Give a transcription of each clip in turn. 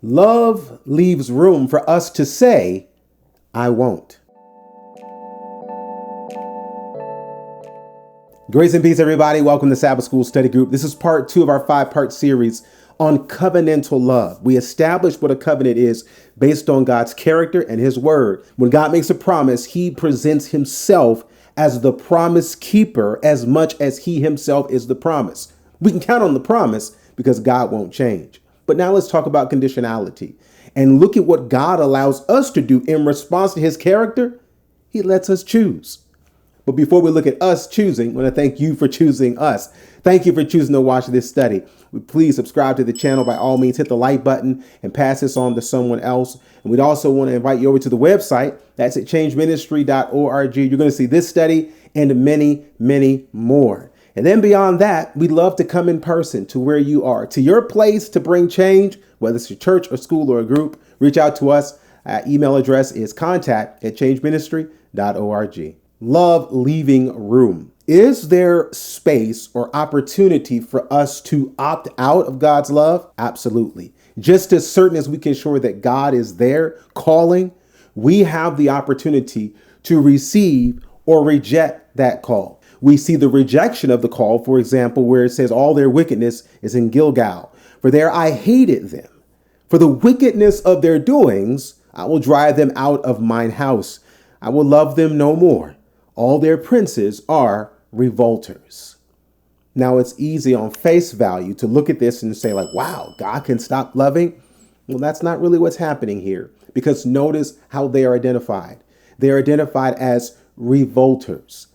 Love leaves room for us to say, I won't. Grace and peace, everybody. Welcome to Sabbath School Study Group. This is part 2 of our 5-part series on covenantal love. We established what a covenant is based on God's character and his word. When God makes a promise, he presents himself as the promise keeper as much as he himself is the promise. We can count on the promise because God won't change. But now let's talk about conditionality and look at what God allows us to do in response to his character. He lets us choose. But before we look at us choosing, I want to thank you for choosing us. Thank you for choosing to watch this study. Please subscribe to the channel. By all means, hit the like button and pass this on to someone else. And we'd also want to invite you over to the website. That's at changeministry.org. You're going to see this study and many, many more. And then beyond that, we'd love to come in person to where you are, to your place to bring change, whether it's your church or school or a group. Reach out to us. Our email address is contact@changeministry.org. Love leaving room. Is there space or opportunity for us to opt out of God's love? Absolutely. Just as certain as we can ensure that God is there calling, we have the opportunity to receive or reject that call. We see the rejection of the call, for example, where it says all their wickedness is in Gilgal. For there I hated them. For the wickedness of their doings, I will drive them out of mine house. I will love them no more. All their princes are revolters. Now, it's easy on face value to look at this and say like, wow, God can stop loving. Well, that's not really what's happening here, because notice how they are identified. They're identified as revolters.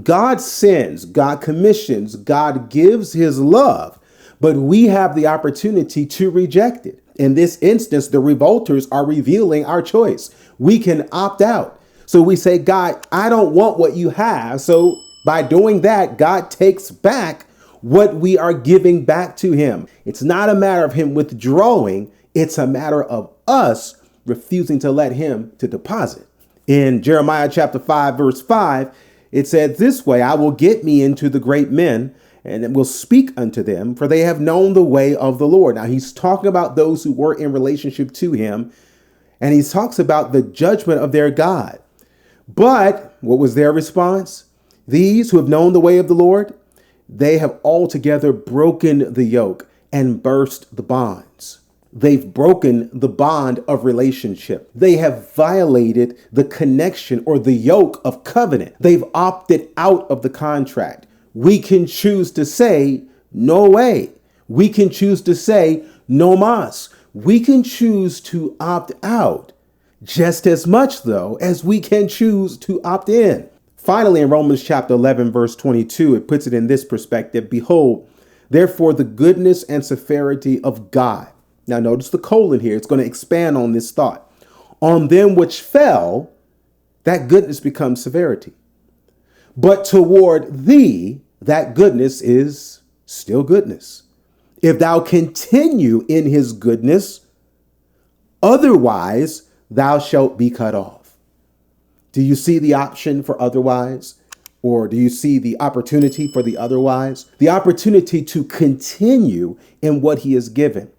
God sends, God commissions, God gives his love, but we have the opportunity to reject it. In this instance, the revolters are revealing our choice. We can opt out. So we say, God, I don't want what you have. So by doing that, God takes back what we are giving back to him. It's not a matter of him withdrawing. It's a matter of us refusing to let him to deposit. In Jeremiah chapter 5, verse 5, it said this way, I will get me into the great men and will speak unto them, for they have known the way of the Lord. Now he's talking about those who were in relationship to him, and he talks about the judgment of their God. But what was their response? These who have known the way of the Lord, they have altogether broken the yoke and burst the bonds. They've broken the bond of relationship. They have violated the connection or the yoke of covenant. They've opted out of the contract. We can choose to say, no way. We can choose to say, no mas. We can choose to opt out just as much, though, as we can choose to opt in. Finally, in Romans chapter 11, verse 22, it puts it in this perspective. Behold, therefore, the goodness and severity of God. Now, notice the colon here. It's going to expand on this thought. On them which fell, that goodness becomes severity. But toward thee, that goodness is still goodness. If thou continue in his goodness, otherwise thou shalt be cut off. Do you see the option for otherwise? Or do you see the opportunity for the otherwise? The opportunity to continue in what he has given.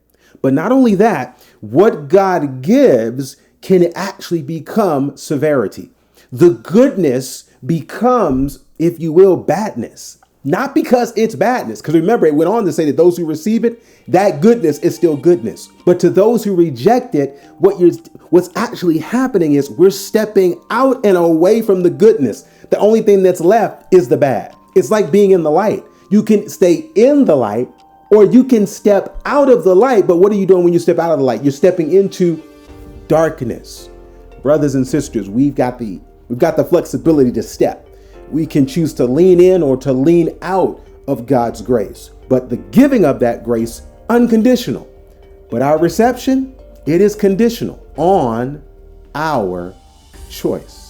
But not only that, what God gives can actually become severity. The goodness becomes, if you will, badness. Not because it's badness, because remember, it went on to say that those who receive it, that goodness is still goodness. But to those who reject it, what's actually happening is we're stepping out and away from the goodness. The only thing that's left is the bad. It's like being in the light. You can stay in the light, or you can step out of the light. But what are you doing when you step out of the light? You're stepping into darkness. Brothers and sisters, we've got the flexibility to step. We can choose to lean in or to lean out of God's grace. But the giving of that grace, unconditional. But our reception, it is conditional on our choice.